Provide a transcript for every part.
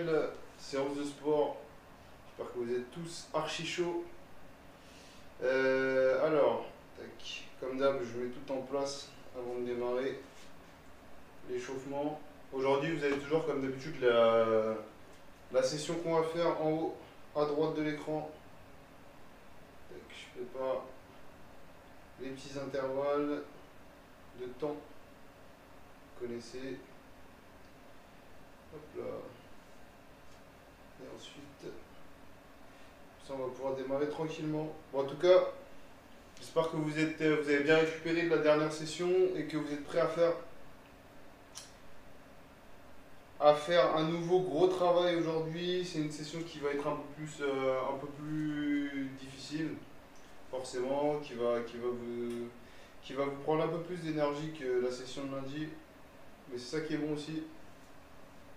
nouvelle séance de sport. J'espère que vous êtes tous archi chauds. Alors, tac, comme d'hab, je mets tout en place avant de démarrer l'échauffement. Aujourd'hui, vous avez toujours, comme d'habitude, la session qu'on va faire en haut à droite de l'écran. Je prépare les petits intervalles de temps. Vous connaissez. Hop là. Et ensuite, ça, on va pouvoir démarrer tranquillement. Bon, en tout cas, j'espère que vous avez bien récupéré de la dernière session et que vous êtes prêts à faire un nouveau gros travail aujourd'hui. C'est une session qui va être un peu plus difficile, forcément, qui va vous prendre un peu plus d'énergie que la session de lundi. Mais c'est ça qui est bon aussi.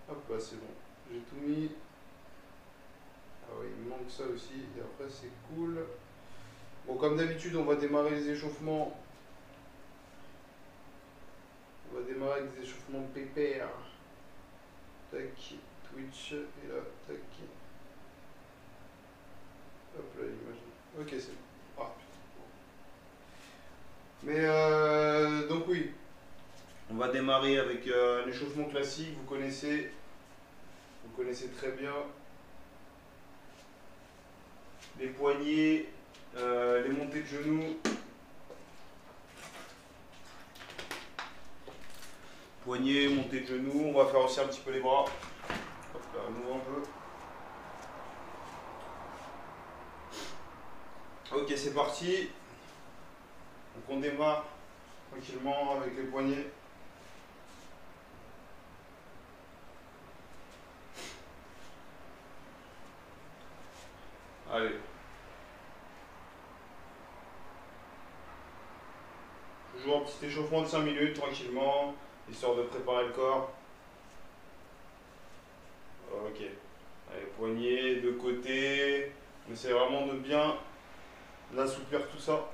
Hop là, c'est bon. J'ai tout mis. Ah oui, il me manque ça aussi. Et après, c'est cool. Bon, comme d'habitude, on va démarrer les échauffements. On va démarrer avec des échauffements pépères. Tac, Twitch. Et là, tac. Hop là, l'image. Ok, c'est bon. Ah, putain. Mais donc oui. On va démarrer avec un échauffement classique. Vous connaissez très bien. Les poignets, les montées de genoux. Poignets, montées de genoux. On va faire aussi un petit peu les bras. Hop là, on ouvre un peu. Ok, c'est parti. Donc on démarre tranquillement avec les poignets. Allez. Toujours un petit échauffement de 5 minutes tranquillement, histoire de préparer le corps. Ok. Allez, poignets de côté. On essaie vraiment de bien assouplir tout ça.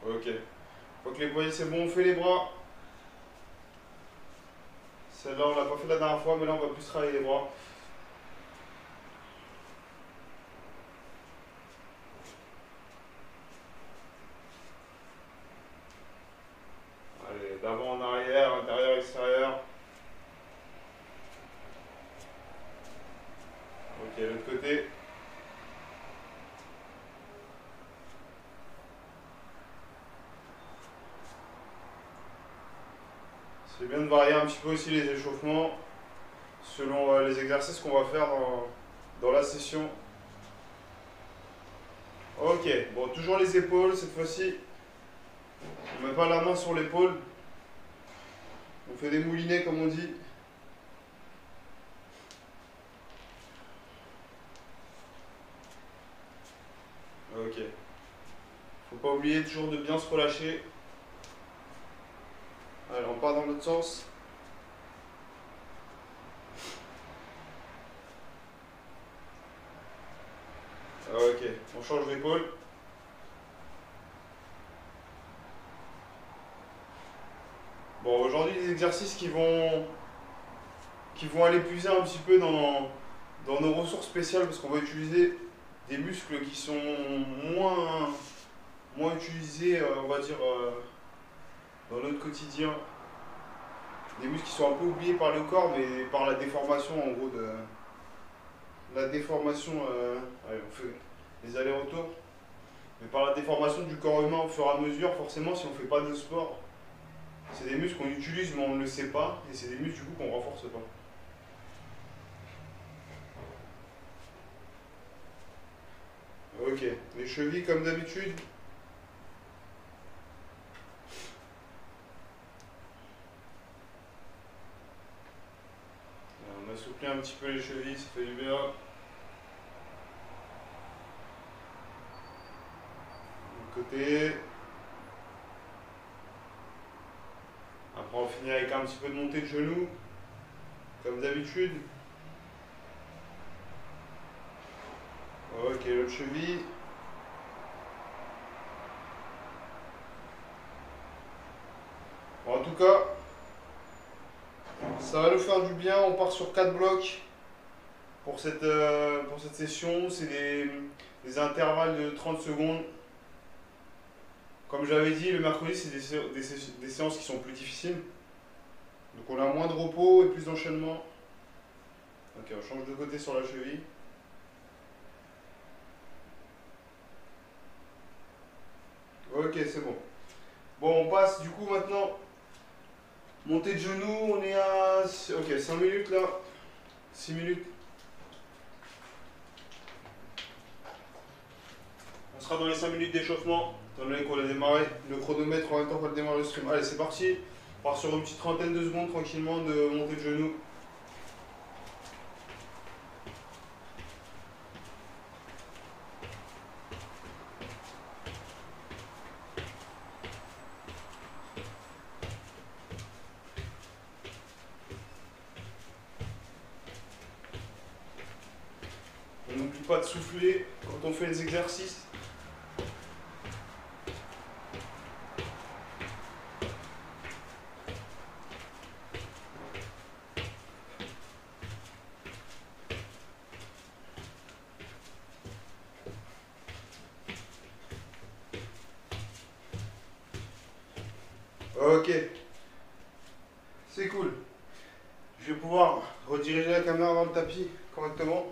Ok. Une fois que les poignets c'est bon, on fait les bras. Celle-là on l'a pas fait la dernière fois, mais là on va plus travailler les bras. Allez, d'avant en arrière, intérieur, extérieur. Ok, l'autre côté. C'est bien de varier un petit peu aussi les échauffements selon les exercices qu'on va faire dans la session. Ok, bon, toujours les épaules cette fois-ci. On ne met pas la main sur l'épaule. On fait des moulinets comme on dit. Ok. Faut pas oublier toujours de bien se relâcher. Allez, on part dans l'autre sens. Ok, on change d'épaule. Bon, aujourd'hui, des exercices qui vont aller puiser un petit peu dans nos ressources spéciales parce qu'on va utiliser des muscles qui sont moins utilisés, on va dire, dans notre quotidien. Des muscles qui sont un peu oubliés par le corps, mais par la déformation, en gros, la déformation, allez, on fait les allers-retours, mais par la déformation du corps humain au fur et à mesure, forcément, si on ne fait pas de sport, c'est des muscles qu'on utilise mais on ne le sait pas, et c'est des muscles du coup qu'on renforce pas. Ok, les chevilles comme d'habitude. On assouplit un petit peu les chevilles, ça fait du bien. Côté. Après on finit avec un petit peu de montée de genoux, comme d'habitude. Ok, l'autre cheville. Bon, en tout cas, Ça va nous faire du bien. On part sur 4 blocs pour cette session. C'est des intervalles de 30 secondes. Comme j'avais dit, le mercredi, c'est des séances qui sont plus difficiles. Donc on a moins de repos et plus d'enchaînement. Ok, on change de côté sur la cheville. Ok, c'est bon. Bon, on passe du coup maintenant. Montée de genoux, on est à... Ok, 5 minutes là. 6 minutes. On sera dans les 5 minutes d'échauffement. Étant donné qu'on a démarré le chronomètre en même temps qu'on a démarré le stream. Allez, c'est parti. On part sur une petite trentaine de secondes tranquillement de montée de genoux. On n'oublie pas de souffler quand on fait les exercices. Ok, c'est cool. Je vais pouvoir rediriger la caméra vers le tapis correctement.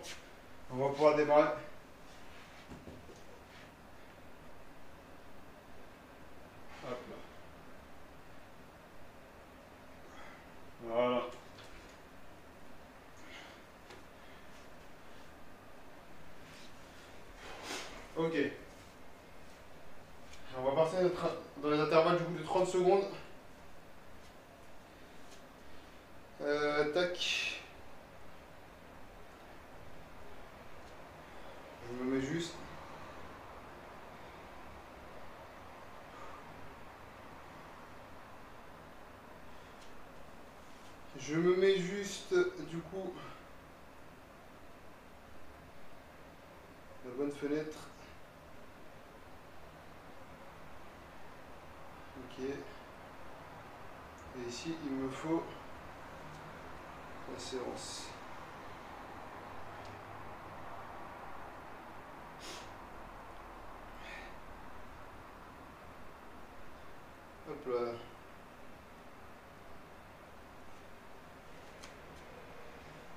On va pouvoir démarrer. Hop là. Voilà. Ok. On va passer dans les intervalles du coup de 30 secondes. Tac. Je me mets juste. Je me mets juste du coup la bonne fenêtre. Ok. Et ici il me faut la séance. Hop là.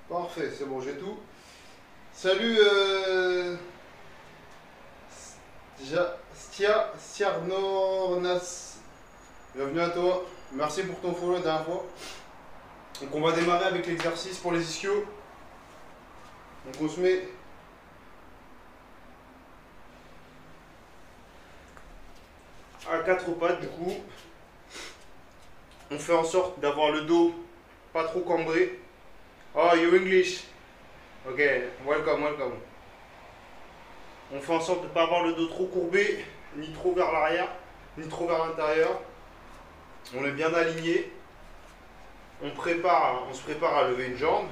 Parfait, c'est bon, j'ai tout. Salut Stiarnornas. Bienvenue à toi. Merci pour ton follow la dernière fois. Donc on va démarrer avec l'exercice pour les ischios. Donc on se met à quatre pattes du coup. On fait en sorte d'avoir le dos pas trop cambré. Oh, you English. Ok, welcome, welcome. On fait en sorte de ne pas avoir le dos trop courbé, ni trop vers l'arrière, ni trop vers l'intérieur. On est bien aligné. On se prépare à lever une jambe.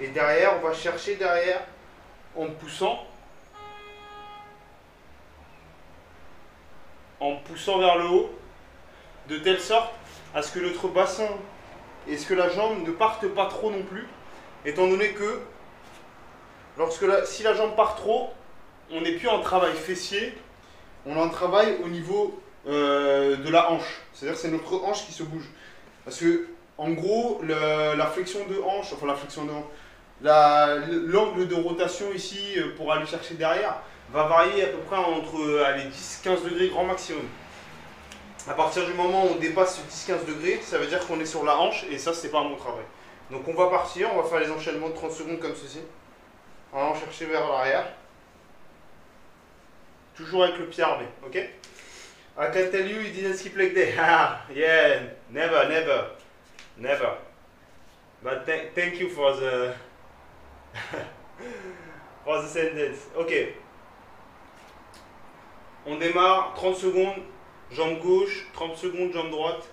Et derrière, on va chercher derrière en poussant vers le haut, de telle sorte à ce que notre bassin et ce que la jambe ne partent pas trop non plus, étant donné que si la jambe part trop, on n'est plus en travail fessier, on est en travail au niveau de la hanche. C'est-à-dire que c'est notre hanche qui se bouge. Parce que, en gros, la flexion de hanche, enfin la flexion de hanche, l'angle de rotation ici pour aller chercher derrière va varier à peu près entre 10-15 degrés grand maximum. À partir du moment où on dépasse ce 10-15 degrés, ça veut dire qu'on est sur la hanche et ça, c'est pas un bon travail. Donc on va partir, on va faire les enchaînements de 30 secondes comme ceci. En allant chercher vers l'arrière. Toujours avec le pied armé, ok? I can tell you didn't skip like that. Ah, yeah, never, never, never. But thank you for the for the sentence. Ok. On démarre, 30 secondes, jambe gauche, 30 secondes, jambe droite.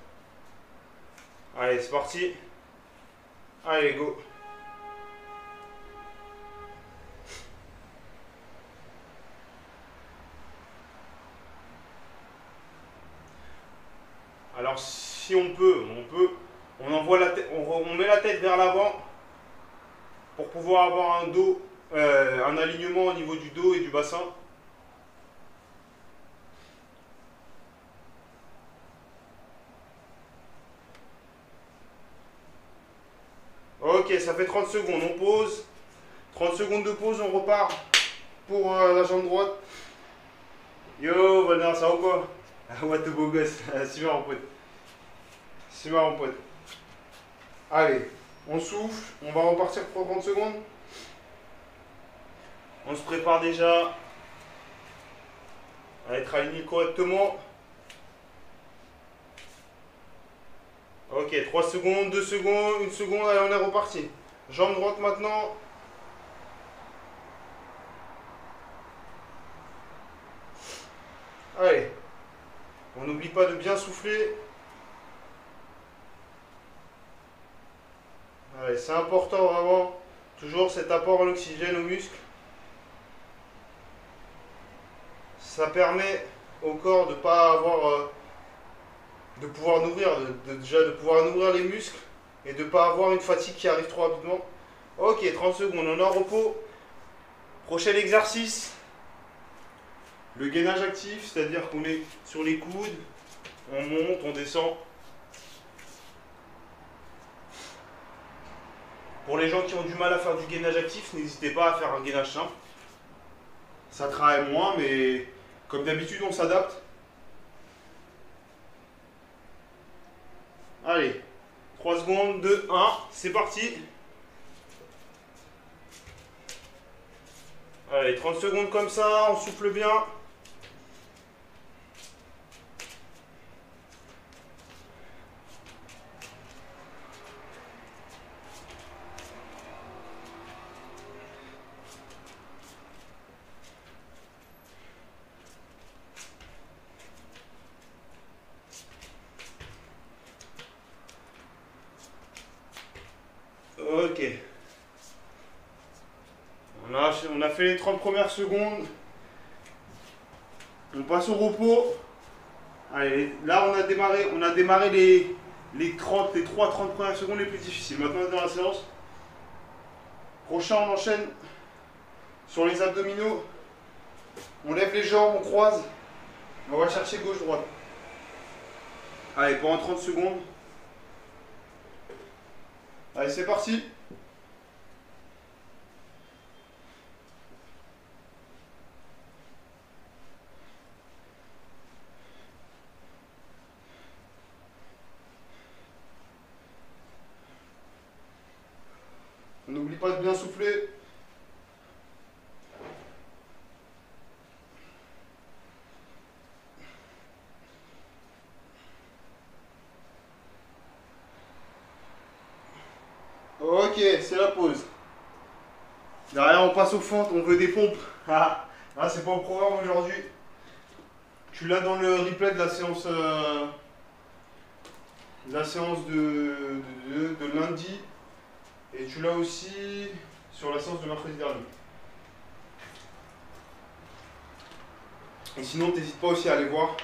Allez, c'est parti. Allez, go. Alors, si on peut On envoie la tête, on met la tête vers l'avant pour pouvoir avoir un dos, un alignement au niveau du dos et du bassin. Ok, ça fait 30 secondes, on pose. 30 secondes de pause, on repart pour la jambe droite. Yo, Vanessa, ça va ou quoi? Ouais, t'es beau gosse. Super, mon pote. Super, mon pote. Allez, on souffle, on va repartir pour 30 secondes. On se prépare déjà à être aligné correctement. Ok, 3 secondes, 2 secondes, 1 seconde, allez, on est reparti. Jambe droite maintenant. Allez, on n'oublie pas de bien souffler. Allez, c'est important vraiment, toujours cet apport en oxygène aux muscles. Ça permet au corps de pas avoir, de pouvoir nourrir, déjà de pouvoir nourrir les muscles et de ne pas avoir une fatigue qui arrive trop rapidement. Ok, 30 secondes, on est en repos. Prochain exercice, le gainage actif, c'est-à-dire qu'on est sur les coudes, on monte, on descend. Pour les gens qui ont du mal à faire du gainage actif, n'hésitez pas à faire un gainage simple. Ça travaille moins, mais comme d'habitude, on s'adapte. Allez, 3 secondes, 2, 1, c'est parti. Allez, 30 secondes comme ça, on souffle bien. Ok. On a fait les 30 premières secondes. On passe au repos. Allez, là on a démarré les 3-30 premières secondes les plus difficiles. Maintenant on est dans la séance. Prochain, on enchaîne sur les abdominaux. On lève les jambes, on croise. On va chercher gauche-droite. Allez, pendant 30 secondes. Allez, c'est parti. On n'oublie pas de bien souffler. Ok, c'est la pause. Derrière, on passe aux fentes, on veut des pompes. Ah, c'est pas au programme aujourd'hui. Tu l'as dans le replay de la séance de lundi. Et tu l'as aussi sur la séance de mercredi dernier. Et sinon, t'hésites pas aussi à aller voir.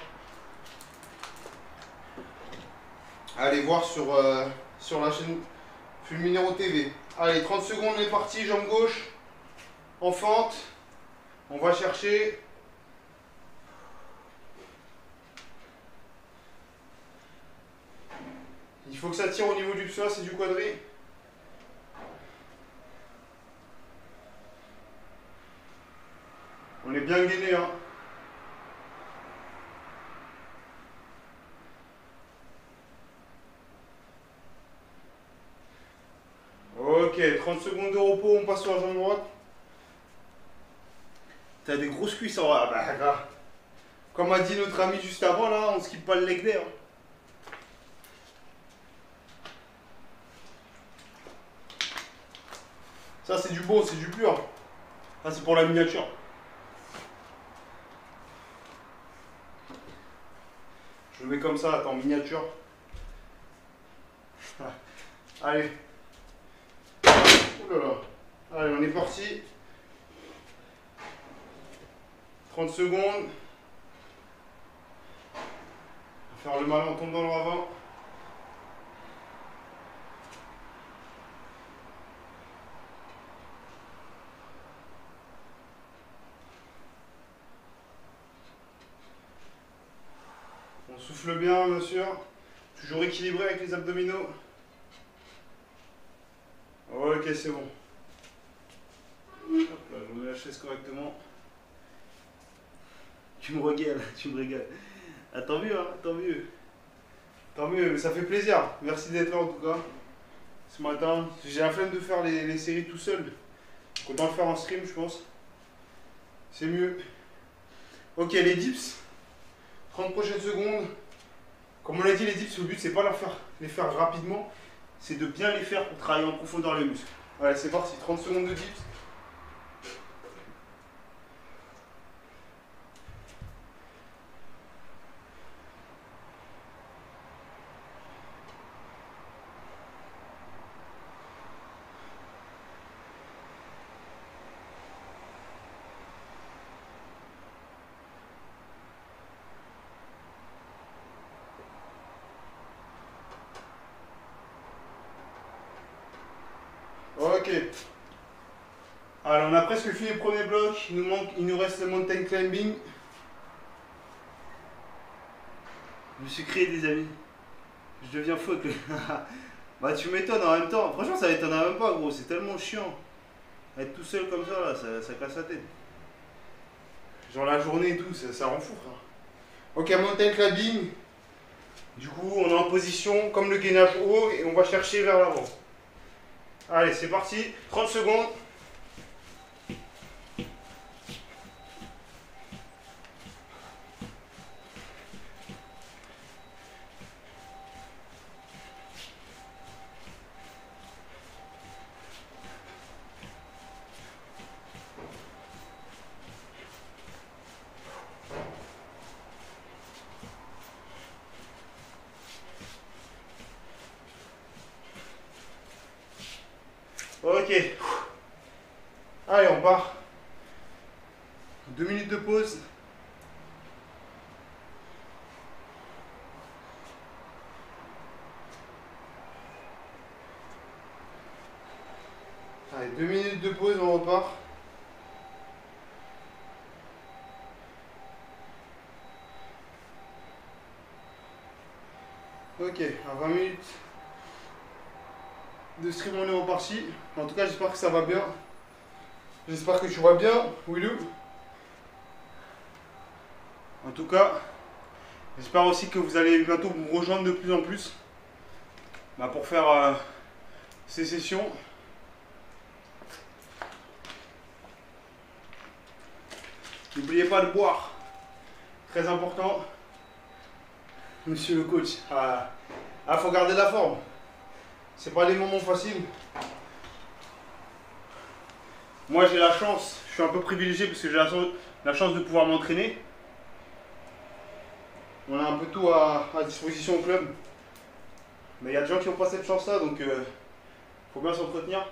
Sur la chaîne Fulminero TV. Allez, 30 secondes, on est parti, jambe gauche. En fente. On va chercher. Il faut que ça tire au niveau du psoas et du quadri. On est bien gainé, hein. Ok, 30 secondes de repos, on passe sur la jambe droite. T'as des grosses cuisses en vrai. Ah bah là. Comme a dit notre ami juste avant, là, on skippe pas le leg day. Hein. Ça, c'est du beau, c'est du pur. Ça, c'est pour la miniature. Je le mets comme ça, attends, miniature. Allez. Oh là là. Allez, on est parti. 30 secondes. On va faire le malin, on tombe dans le ravin. souffle bien, bien sûr. Toujours équilibré avec les abdominaux. Ok, c'est bon. Hop là, je remets la chaise correctement. Tu me régales, tu me régales. Ah, tant mieux, hein, tant mieux. Tant mieux, mais ça fait plaisir. Merci d'être là en tout cas. Ce matin, j'ai la flemme de faire les séries tout seul. Autant le faire en stream, je pense. C'est mieux. Ok, les dips. 30 prochaines secondes. Comme on l'a dit, les dips, le but, c'est pas les faire rapidement. C'est de bien les faire pour travailler en profondeur les muscles. Allez, c'est parti. 30 secondes de dips. Ok. Alors, on a presque fini le premier bloc. Il nous reste le mountain climbing. Je me suis créé des amis. Je deviens fou avec le... Bah, tu m'étonnes en même temps. Franchement, ça m'étonne même pas, gros. C'est tellement chiant. Être tout seul comme ça, là, ça casse la tête. Genre la journée et tout, ça rend fou, frère. Ok, mountain climbing. Du coup, on est en position comme le gainage haut et on va chercher vers l'avant. Allez, c'est parti. 30 secondes. Ok. Allez, on part. 2 minutes de pause. Allez, 2 minutes de pause, on repart. Ok, à 20 minutes de stream, on est reparti. En tout cas, j'espère que ça va bien. J'espère que tu vas bien, Willou. En tout cas, j'espère aussi que vous allez bientôt me rejoindre de plus en plus pour faire ces sessions. N'oubliez pas de boire. Très important. Monsieur le coach. Faut garder la forme. C'est pas des moments faciles. Moi j'ai la chance, je suis un peu privilégié parce que j'ai la chance de pouvoir m'entraîner. On a un peu tout à disposition au club. Mais il y a des gens qui n'ont pas cette chance-là, donc faut bien s'entretenir.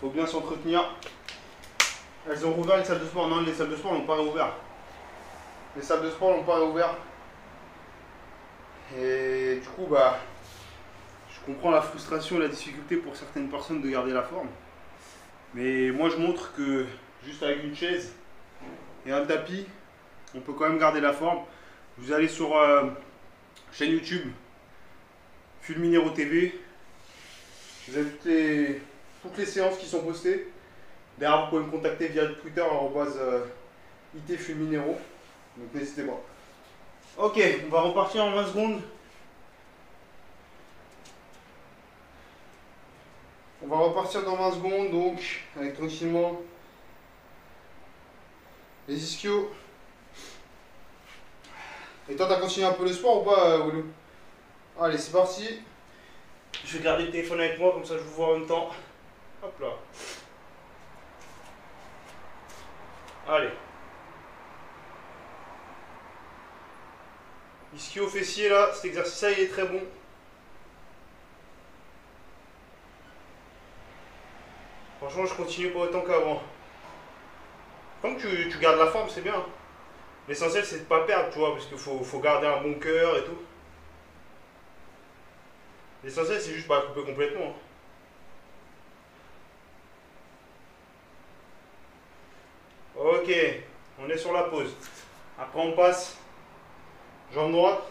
Faut bien s'entretenir. Elles ont rouvert les salles de sport. Non, les salles de sport n'ont pas réouvert. Les salles de sport n'ont pas réouvert. Et du coup, je comprends la frustration et la difficulté pour certaines personnes de garder la forme. Mais moi, je montre que juste avec une chaise et un tapis, on peut quand même garder la forme. Vous allez sur chaîne YouTube Fulminero TV. Vous avez toutes les séances qui sont postées. D'ailleurs, vous pouvez me contacter via le Twitter @itfulminero. Donc n'hésitez pas. Ok, on va repartir en 20 secondes. On va repartir dans 20 secondes, donc avec tranquillement les ischios. Et toi, t'as continué un peu le sport ou pas, Oulou? Allez, c'est parti. Je vais garder le téléphone avec moi, comme ça je vous vois en même temps. Hop là. Allez. Ischio fessier là, cet exercice-là il est très bon. Franchement, je continue pas autant qu'avant. Tant que tu gardes la forme, c'est bien. L'essentiel c'est de pas perdre, tu vois, parce qu'il faut garder un bon cœur et tout. L'essentiel c'est juste pas couper complètement. Ok, On est sur la pause. Après on passe jambe droite.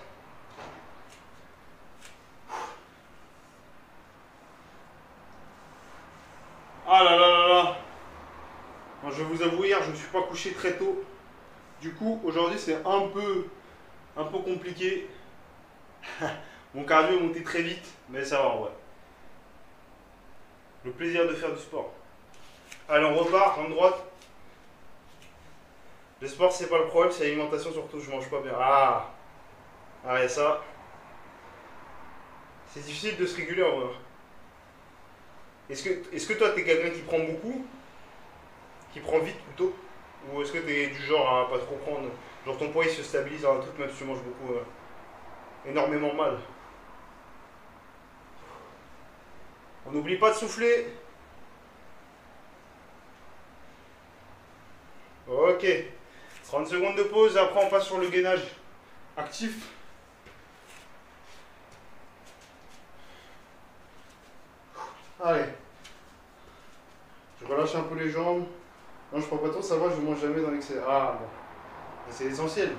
Ah là là là là. Alors, je vais vous avouer, hier je ne me suis pas couché très tôt. Du coup aujourd'hui c'est un peu compliqué. Mon cardio est monté très vite, mais ça va en vrai. Le plaisir de faire du sport. Allez, on repart, jambe droite. Le sport, c'est pas le problème, c'est l'alimentation surtout, je mange pas bien. Ah, et ça. C'est difficile de se réguler en vrai. Est-ce que toi, t'es quelqu'un qui prend beaucoup? Qui prend vite plutôt? Ou est-ce que t'es du genre à pas trop prendre? Genre ton poids il se stabilise dans un truc même si tu manges beaucoup, énormément mal. On n'oublie pas de souffler. Ok. 30 secondes de pause, après on passe sur le gainage actif. Allez. Je relâche un peu les jambes. Non, je prends pas trop, ça va, je mange jamais dans l'excès. Ah, bon. C'est essentiel.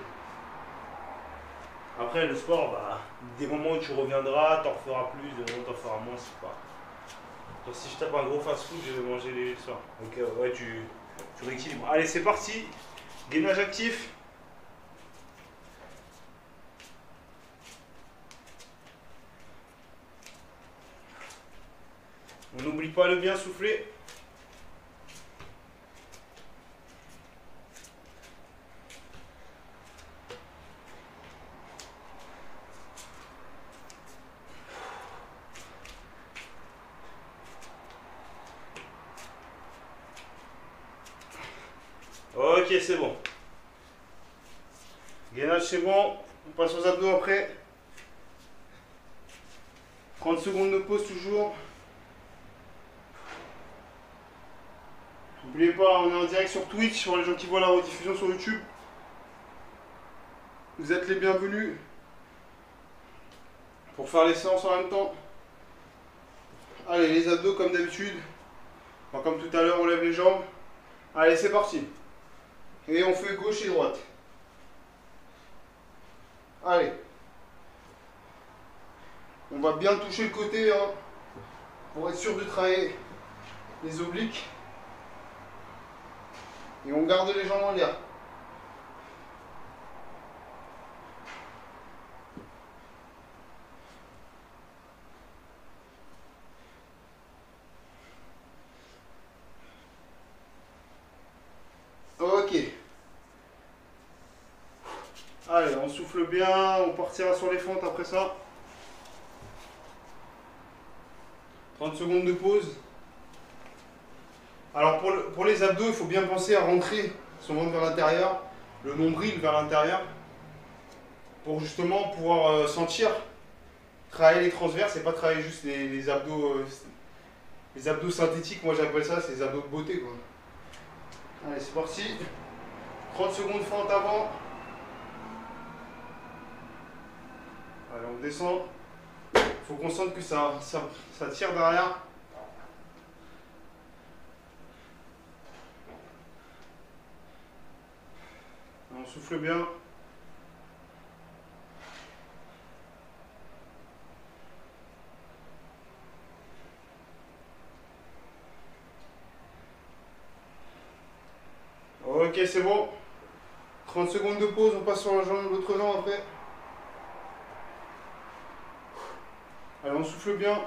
Après, le sport, bah, des moments où tu reviendras, t'en referas plus, des moments où t'en feras moins, c'est pas. Donc, si je tape un gros fast food, je vais manger les soirs. Donc, ouais, tu rééquilibres. Allez, c'est parti. Gainage actif. On n'oublie pas le bien souffler. Ok, c'est bon. Gainage, c'est bon. On passe aux abdos après. 30 secondes de pause toujours. N'oubliez pas, on est en direct sur Twitch, pour les gens qui voient la rediffusion sur YouTube. Vous êtes les bienvenus pour faire les séances en même temps. Allez, les abdos comme d'habitude. Enfin, comme tout à l'heure, on lève les jambes. Allez, c'est parti. Et on fait gauche et droite. Allez. On va bien toucher le côté hein, pour être sûr de travailler les obliques. Et on garde les jambes en l'air. Ok. Allez, on souffle bien, on partira sur les fentes après ça. 30 secondes de pause. Alors pour les abdos, il faut bien penser à rentrer son ventre vers l'intérieur, le nombril vers l'intérieur, pour justement pouvoir sentir, travailler les transverses et pas travailler juste les abdos synthétiques, moi j'appelle ça, c'est les abdos de beauté quoi. Allez, c'est parti. 30 secondes fente avant. Allez, on descend. Il faut qu'on sente que ça tire derrière. On souffle bien. Ok, c'est bon. 30 secondes de pause, on passe sur la jambe, l'autre jambe après. Allez, on souffle bien.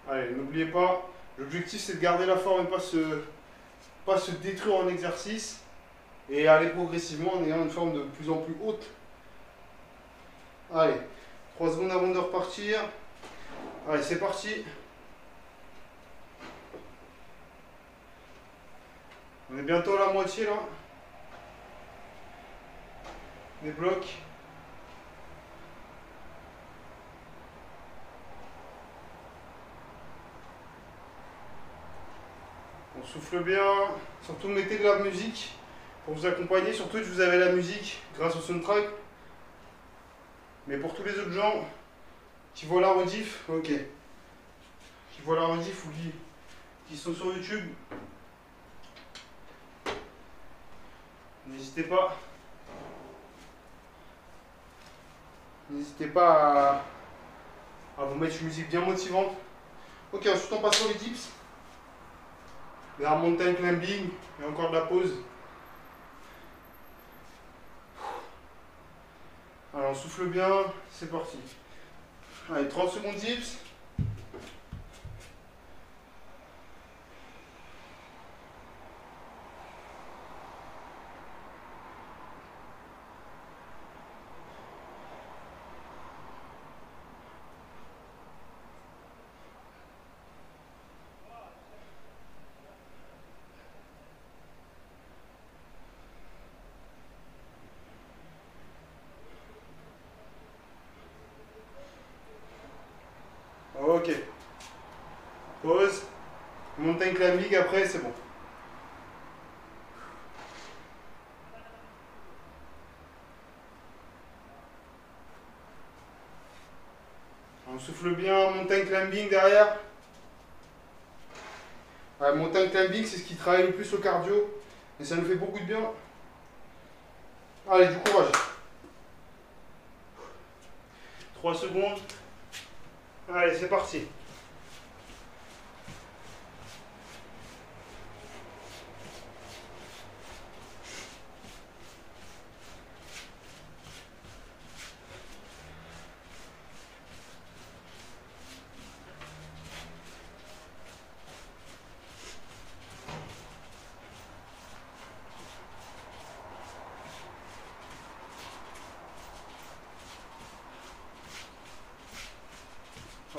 Allez, n'oubliez pas, l'objectif c'est de garder la forme et pas se détruire en exercice et aller progressivement en ayant une forme de plus en plus haute. Allez, 3 secondes avant de repartir. Allez, c'est parti. On est bientôt à la moitié là. Des blocs. On souffle bien. Surtout mettez de la musique pour vous accompagner. Sur Twitch vous avez la musique grâce au soundtrack. Mais pour tous les autres gens qui voient la rediff, ok. qui voient la rediff ou qui sont sur YouTube, n'hésitez pas. N'hésitez pas à vous mettre une musique bien motivante. Ok, ensuite on passe sur les dips. Vers mountain climbing et encore de la pause. Alors on souffle bien, c'est parti. Allez, 30 secondes dips. Ok. Pause. Mountain climbing après, c'est bon. On souffle bien, mountain climbing derrière. Ouais, mountain climbing, c'est ce qui travaille le plus au cardio. Et ça nous fait beaucoup de bien. Allez, du courage. 3 secondes. Allez, c'est parti.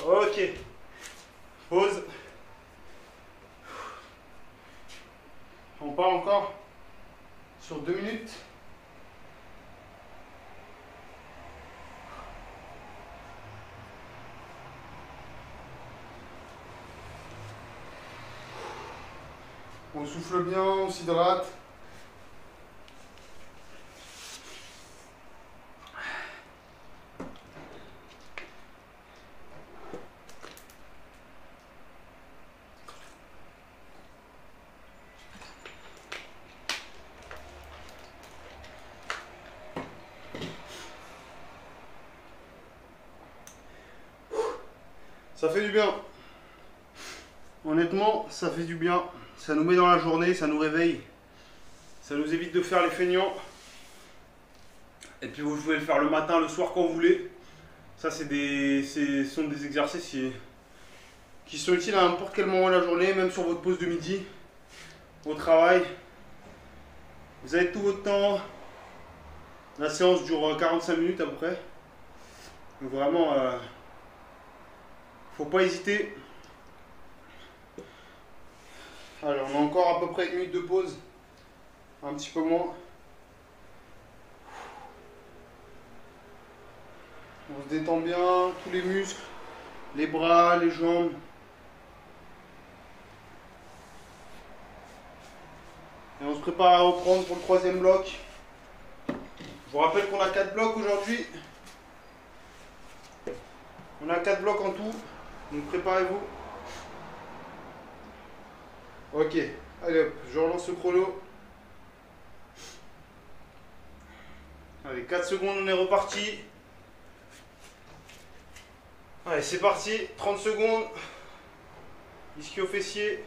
Ok. Pause. On part encore sur 2 minutes. On souffle bien, on s'hydrate. Ça fait du bien. Honnêtement, ça fait du bien. Ça nous met dans la journée, ça nous réveille. Ça nous évite de faire les feignants. Et puis vous pouvez le faire le matin, le soir, quand vous voulez. Ça, ce sont des exercices qui sont utiles à n'importe quel moment de la journée, même sur votre pause de midi, au travail. Vous avez tout votre temps. La séance dure 45 minutes à peu près. Donc vraiment, faut pas hésiter. Allez, on a encore à peu près 1 minute de pause. Un petit peu moins. On se détend bien, tous les muscles, les bras, les jambes. Et on se prépare à reprendre pour le 3e bloc. Je vous rappelle qu'on a 4 blocs aujourd'hui. On a 4 blocs en tout, donc préparez-vous. Ok, allez hop, je relance le chrono. Allez, 4 secondes, on est reparti. Allez, c'est parti, 30 secondes. Ischio fessier.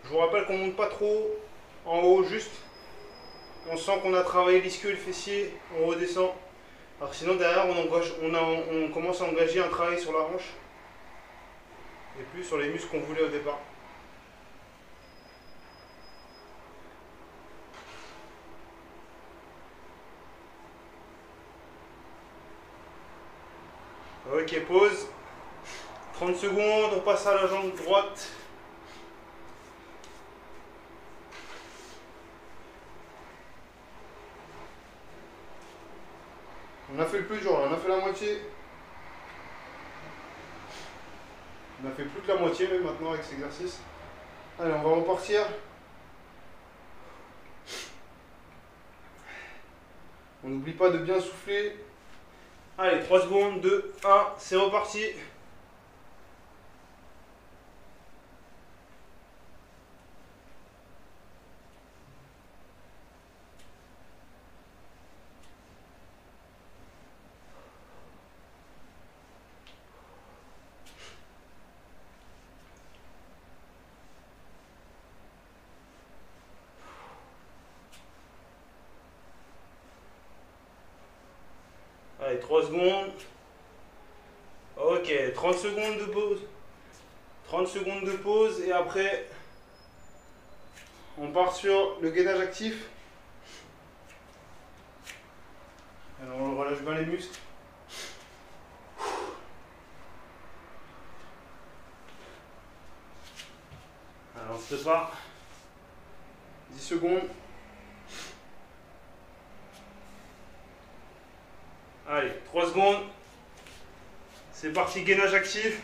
Je vous rappelle qu'on ne monte pas trop en haut, juste. On sent qu'on a travaillé l'ischio et le fessier, on redescend. Alors sinon derrière on commence à engager un travail sur la hanche et plus sur les muscles qu'on voulait au départ. Ok, pause. 30 secondes, on passe à la jambe droite. On a fait le plus dur, on a fait la moitié. On a fait plus que la moitié même maintenant avec cet exercice. Allez, on va repartir. On n'oublie pas de bien souffler. Allez, 3 secondes, 2, 1, c'est reparti. Allez, 3 secondes. Ok, 30 secondes de pause. 30 secondes de pause et après, on part sur le gainage actif. Alors on relâche bien les muscles. Alors on se prépare. 10 secondes. Allez, 3 secondes. C'est parti, gainage actif.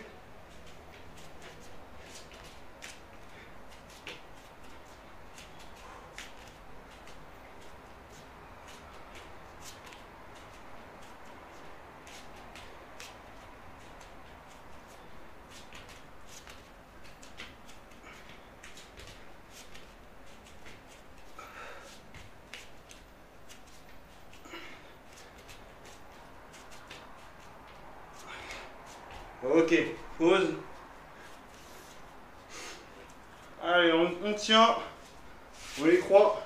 Ok, pause. Allez, on tient. On les croit.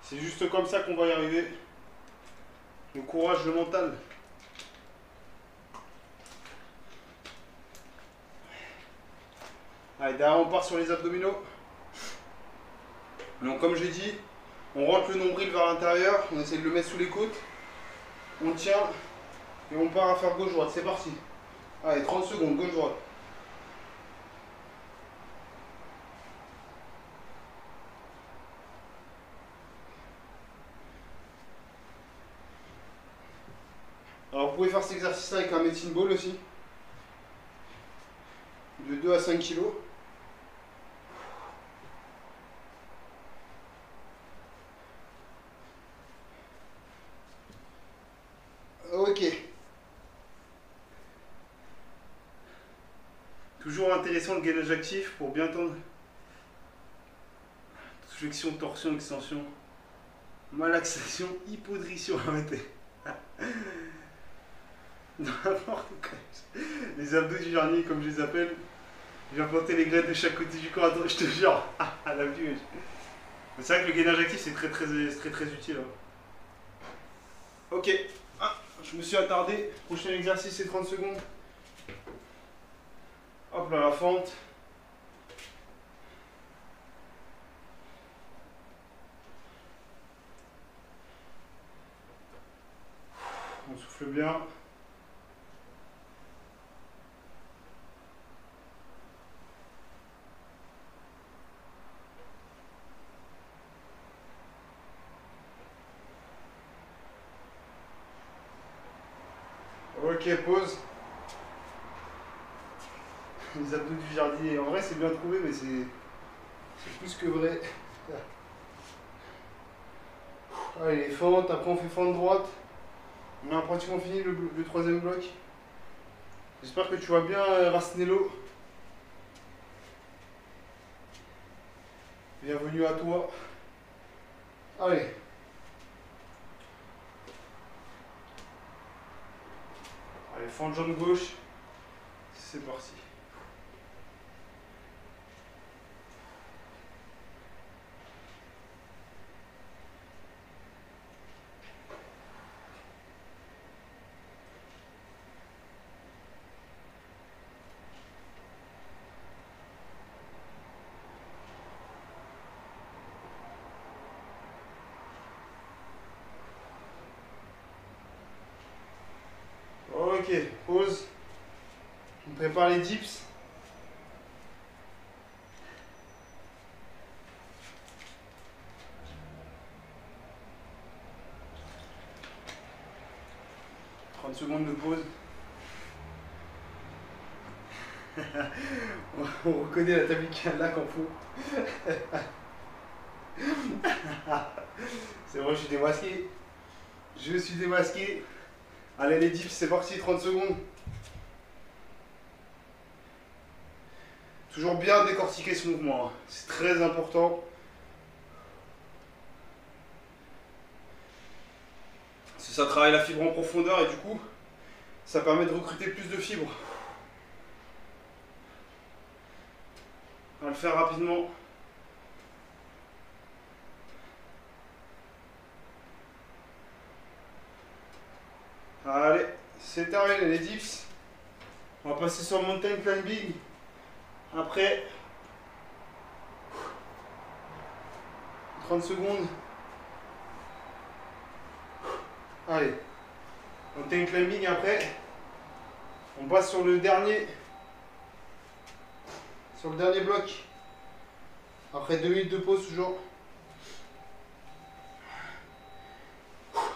C'est juste comme ça qu'on va y arriver. Le courage, le mental. Allez, derrière on part sur les abdominaux. Donc comme j'ai dit, on rentre le nombril vers l'intérieur, on essaie de le mettre sous les côtes. On tient et on part à faire gauche-droite. C'est parti. Allez, 30 secondes, gauche-droite. Alors vous pouvez faire cet exercice avec un medicine ball aussi. De 2 à 5 kg. Ok. Toujours intéressant le gainage actif pour bien tendre. Flexion, torsion, extension. Malaxation, hypodrition. Arrêtez. N'importe quoi. Les abdos du jardinier, comme je les appelle. J'ai implanté les graines de chaque côté du corps. Attends, je te jure. À la vue. C'est vrai que le gainage actif, c'est très utile. Hein. Ok. Ah, je me suis attardé. Prochain exercice, c'est 30 secondes. Hop là, la fente. On souffle bien. Ok, pause. Les abdos du jardinier. En vrai, c'est bien trouvé, mais c'est plus que vrai. Allez, les fentes. Après, on fait fente droite. On a pratiquement fini le troisième bloc. J'espère que tu vas bien, Rasnello. Bienvenue à toi. Allez. Allez, fente jambe gauche. C'est parti. Ok, pause. On prépare les dips. Secondes de pause. On reconnaît la table qui a là qu'en faut. C'est vrai, je suis démasqué. Je suis démasqué. Allez les dips, c'est parti, 30 secondes. Toujours bien décortiquer ce mouvement, hein. C'est très important. Ça travaille la fibre en profondeur et du coup, ça permet de recruter plus de fibres. On va le faire rapidement. c'est terminé les dips. On va passer sur mountain climbing. Après 30 secondes. Allez. Mountain climbing après. On passe sur le dernier. Sur le dernier bloc. Après 2 minutes de pause toujours.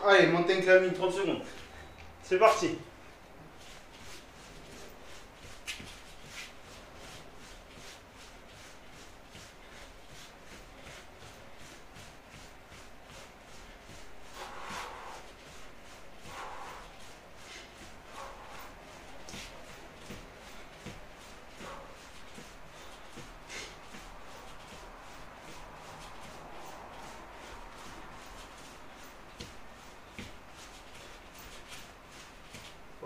Allez, mountain climbing, 30 secondes. C'est parti.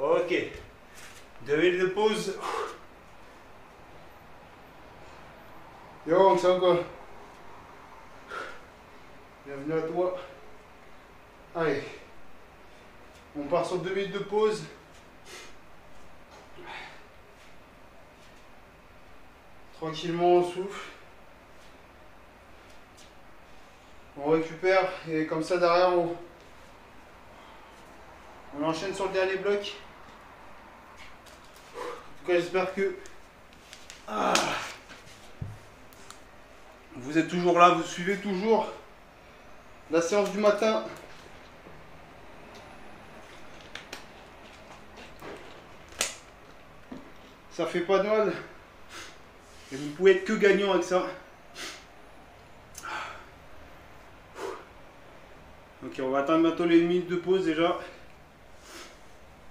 Ok, 2 minutes de pause. Yo, c'est encore. Bienvenue à toi. Allez, on part sur 2 minutes de pause. Tranquillement, on souffle. On récupère et comme ça derrière on enchaîne sur le dernier bloc. En tout cas, j'espère que vous êtes toujours là, vous suivez toujours la séance du matin. Ça fait pas de mal. Et vous pouvez être que gagnant avec ça. Ok, on va atteindre bientôt les minutes de pause déjà.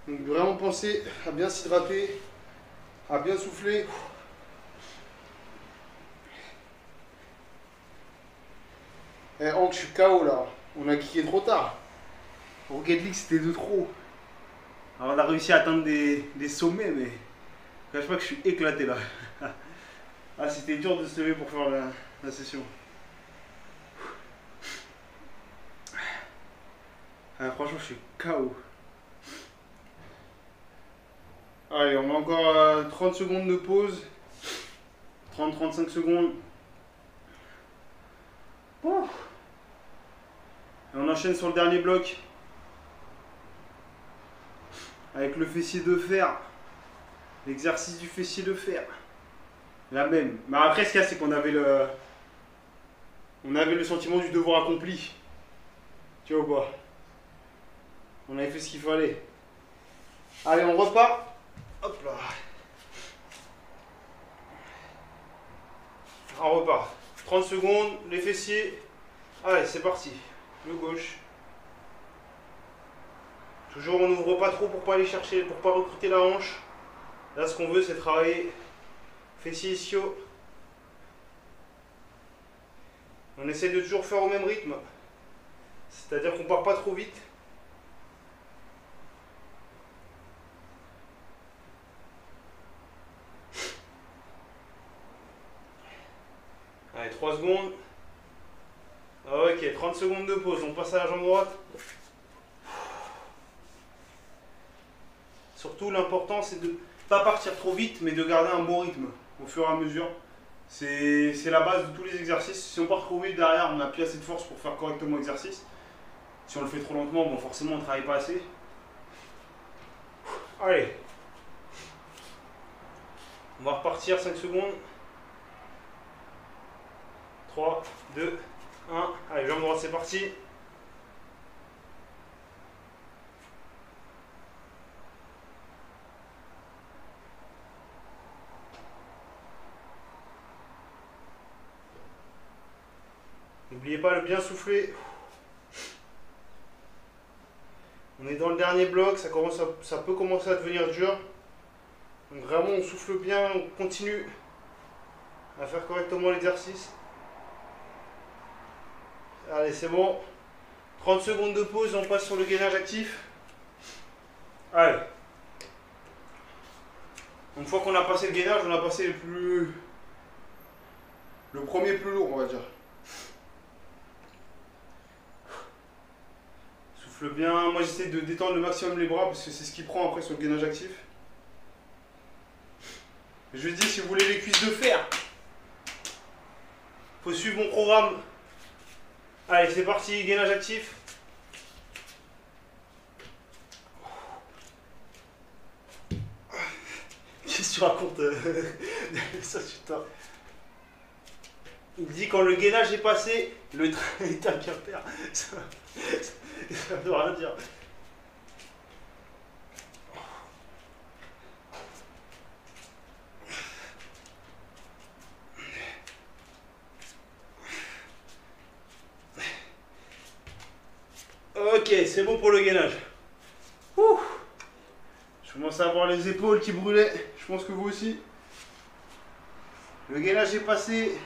Donc vraiment pensez à bien s'hydrater, à bien souffler. Eh Hank, je suis KO là. On a kické trop tard. Rocket League c'était de trop. Alors on a réussi à atteindre des sommets, mais je ne cache pas que je suis éclaté là. Ah, c'était dur de se lever pour faire la session. Ah, franchement, je suis KO. Allez, on a encore 30 secondes de pause. 30-35 secondes. Ouf. Et on enchaîne sur le dernier bloc. Avec le fessier de fer. L'exercice du fessier de fer. La même. Mais après, ce qu'il y a, c'est qu'on avait le sentiment du devoir accompli. Tu vois ou pas? On avait fait ce qu'il fallait. Allez, on repart. Hop là. On repart. 30 secondes, les fessiers. Allez, c'est parti. Le gauche. Toujours, on n'ouvre pas trop pour pas aller chercher, pour pas recruter la hanche. Là, ce qu'on veut, c'est travailler fessier ischio. On essaie de toujours faire au même rythme. C'est-à-dire qu'on part pas trop vite. Allez, 3 secondes. Ok, 30 secondes de pause. On passe à la jambe droite. Surtout, l'important, c'est de ne pas partir trop vite, mais de garder un bon rythme au fur et à mesure. C'est la base de tous les exercices. Si on part trop vite derrière, on n'a plus assez de force pour faire correctement l'exercice. Si on le fait trop lentement, bon, forcément, on ne travaille pas assez. Allez. On va repartir 5 secondes. 3, 2, 1. Allez, jambe droite, c'est parti. N'oubliez pas de bien souffler. On est dans le dernier bloc, ça peut commencer à devenir dur. Donc vraiment, on souffle bien, on continue à faire correctement l'exercice. Allez, c'est bon. 30 secondes de pause, on passe sur le gainage actif. Allez. Une fois qu'on a passé le gainage, on a passé le premier plus lourd, on va dire. Souffle bien. Moi j'essaie de détendre le maximum les bras parce que c'est ce qui prend après sur le gainage actif. Je dis, si vous voulez les cuisses de fer, faut suivre mon programme. Allez, c'est parti, gainage actif. Qu'est-ce que tu racontes ça, putain. Il dit quand le gainage est passé, le train est à Quimper. Ça ne veut rien dire. Ok, c'est bon pour le gainage. Ouh. Je commence à avoir les épaules qui brûlaient. Je pense que vous aussi. Le gainage est passé.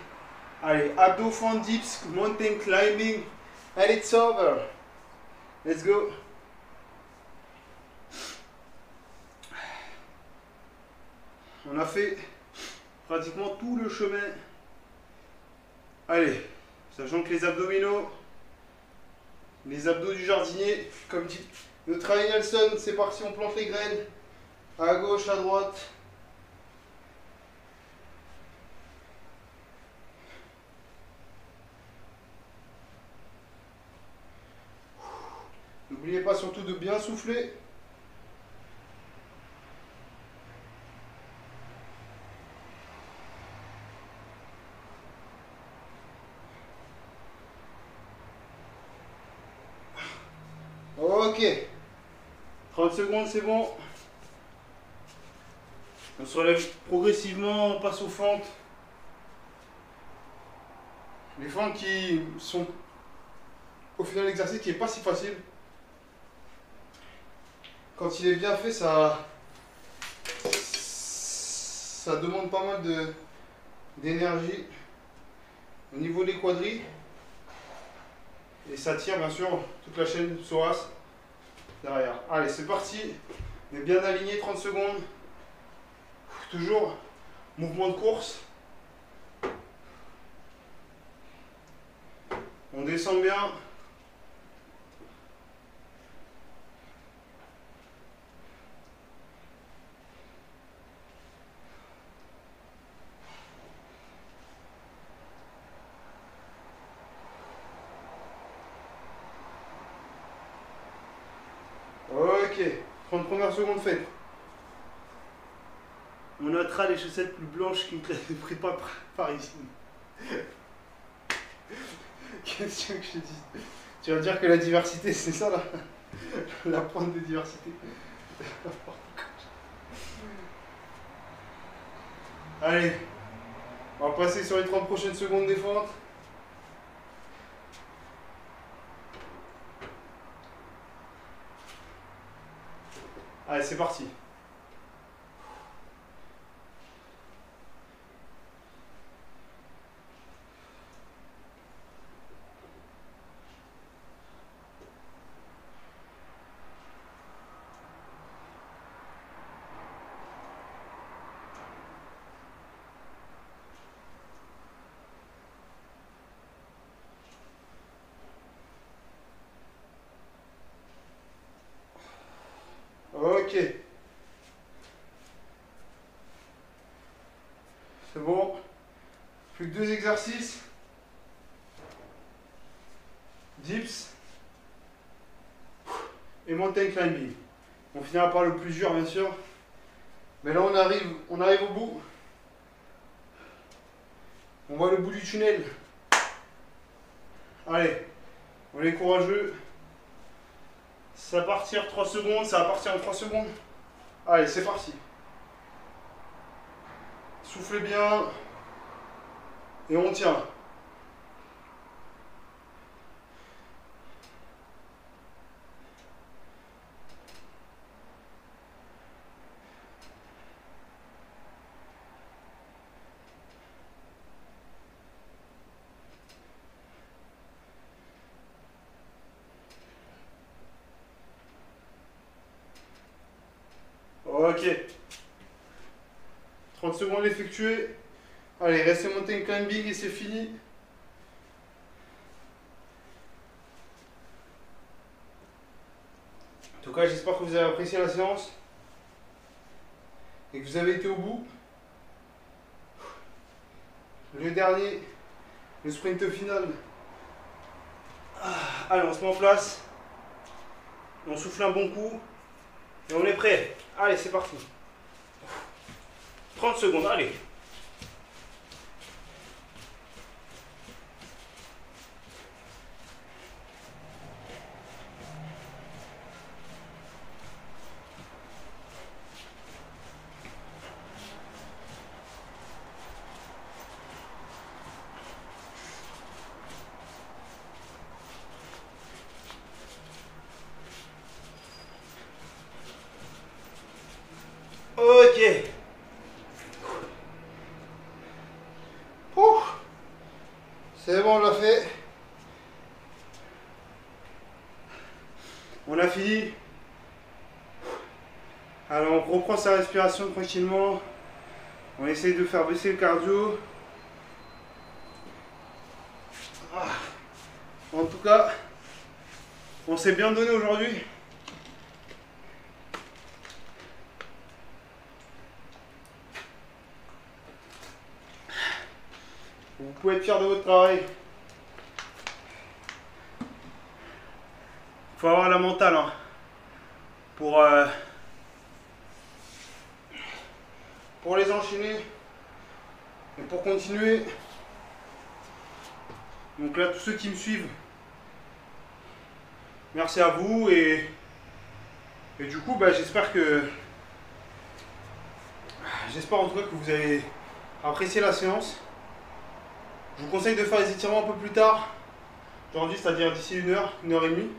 Allez, abdos, front dips, mountain climbing. And it's over. Let's go. On a fait pratiquement tout le chemin. Allez, sachant que les abdominaux, les abdos du jardinier, comme dit notre ami Nelson, c'est parti, on plante les graines. À gauche, à droite. N'oubliez pas surtout de bien souffler. Ok. 30 secondes, c'est bon. On se relève progressivement, on passe aux fentes. Les fentes qui sont au final l'exercice qui n'est pas si facile. Quand il est bien fait, ça demande pas mal d'énergie au niveau des quadris. Et ça tire bien sûr toute la chaîne psoas derrière. Allez, c'est parti. On est bien aligné, 30 secondes. Toujours mouvement de course. On descend bien. Ok, 30 premières secondes faites. On notera les chaussettes plus blanches qui ne prépa parisienne. Qu'est-ce que je te dis? Tu vas me dire que la diversité, c'est ça la pointe de diversité. Allez, on va passer sur les 30 prochaines secondes des fentes. Allez, c'est parti. Ok. C'est bon. Plus que 2 exercices. Dips. Et mountain climbing. On finira par le plus dur bien sûr. Mais là on arrive au bout. On voit le bout du tunnel. Allez, on est courageux. Ça va partir 3 secondes, ça va partir en 3 secondes. Allez, c'est parti. Soufflez bien. Et on tient. Ok. 30 secondes effectuées. Allez, restez mountain climbing et c'est fini. tout cas, j'espère que vous avez apprécié la séance et que vous avez été au bout. Le dernier, le sprint final. Allez, on se met en place. On souffle un bon coup. Et on est prêt. Allez, c'est parti. 30 secondes, allez. Ok. C'est bon, on l'a fait. On a fini. Alors on reprend sa respiration tranquillement. On essaye de faire baisser le cardio. En tout cas, on s'est bien donné aujourd'hui. Vous pouvez être fiers de votre travail. Il faut avoir la mentale hein, pour les enchaîner et pour continuer. Donc là, tous ceux qui me suivent, merci à vous et du coup, j'espère en tout cas que vous avez apprécié la séance. Je vous conseille de faire les étirements un peu plus tard aujourd'hui, c'est-à-dire d'ici 1 heure et demie.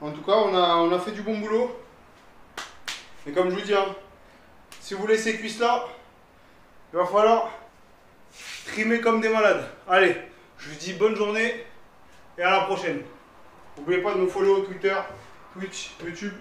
En tout cas, on a fait du bon boulot. Et comme je vous dis, hein, si vous voulez ces cuisses là, il va falloir trimer comme des malades. Allez, je vous dis bonne journée et à la prochaine. N'oubliez pas de nous follow Twitter, Twitch, YouTube.